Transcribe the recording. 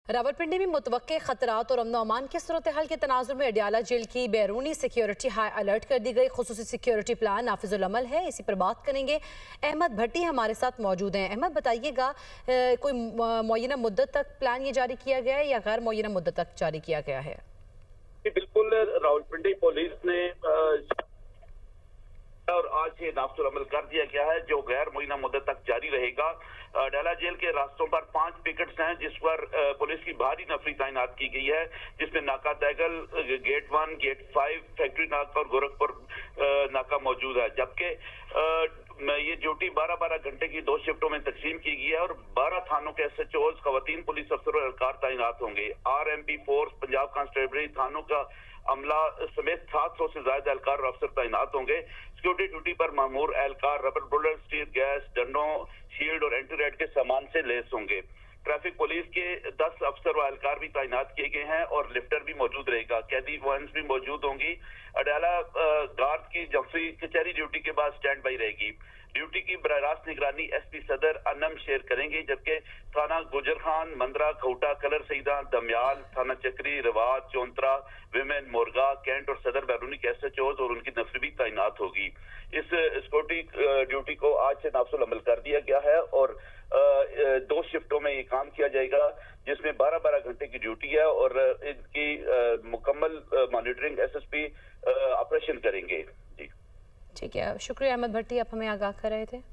रावलपिंडी में मुतवक्के खतरात और अमन के सूरत हाल के तनाजुर में अडियाला जेल की बैरूनी सिक्योरिटी हाई अलर्ट कर दी गई। खुसूसी सिक्योरिटी प्लान नाफिजुल अमल है, इसी पर बात करेंगे। अहमद भट्टी हमारे साथ मौजूद हैं। अहमद, बताइएगा, कोई मुअय्यना मुद्दत तक प्लान ये जारी किया गया है या गैर मुअय्यना मुद्दत तक जारी किया गया है? बिल्कुल, रावलपिंडी पुलिस ने और आज ये नाफिजुल अमल कर दिया गया है, जो गैर मुअय्यना मुद्दत तक जारी रहेगा। अडियाला जेल के रास्तों पर 5 पिकेट्स हैं, जिस पर पुलिस की भारी नफरी तैनात की गई है, जिसमें नाका दैगल, गेट 1, गेट 5, फैक्ट्री नाका और गोरखपुर नाका मौजूद है। जबकि ये ड्यूटी 12-12 घंटे की 2 शिफ्टों में तकसीम की गई है और 12 थानों के SHOs, खवातीन पुलिस अफसर और एहलकार तैनात होंगे। RMP फोर्स, पंजाब कांस्टेबलरी, थानों का अमला समेत 700 से ज्यादा एहलकार और अफसर तैनात होंगे। सिक्योरिटी ड्यूटी पर मामूर एहलकार रबर बुलेट, स्टील गैस, डंडों, शील्ड और एंटी रेड के सामान से लेस होंगे। ट्रैफिक पुलिस के 10 अफसर व एहलकार भी तैनात किए गए हैं और लिफ्टर भी मौजूद रहेगा। कैदी वैन्स भी मौजूद होंगी। अडियाला गार्ड की जफरी कचहरी ड्यूटी के बाद स्टैंड बाई रहेगी। ड्यूटी की बराह रास्त निगरानी SP सदर अनम शेर करेंगे, जबकि थाना गुजर खान, मंदरा, खौटा, कलर सईदा, दमयाल, थाना चक्री, रवात, चौंतरा, विमेन, मोरगा, कैंट और सदर बैरूनी के SHOs और उनकी नफरी भी तैनात होगी। इस सिक्योरिटी ड्यूटी को आज से नाफिजुल अमल कर दिया गया है और 2 शिफ्टों में ये काम किया जाएगा, जिसमें 12-12 घंटे की ड्यूटी है और इनकी मुकम्मल मॉनिटरिंग SSP ऑपरेशन करेंगे। जी ठीक है, शुक्रिया अहमद भट्टी, आप हमें आगाह कर रहे थे।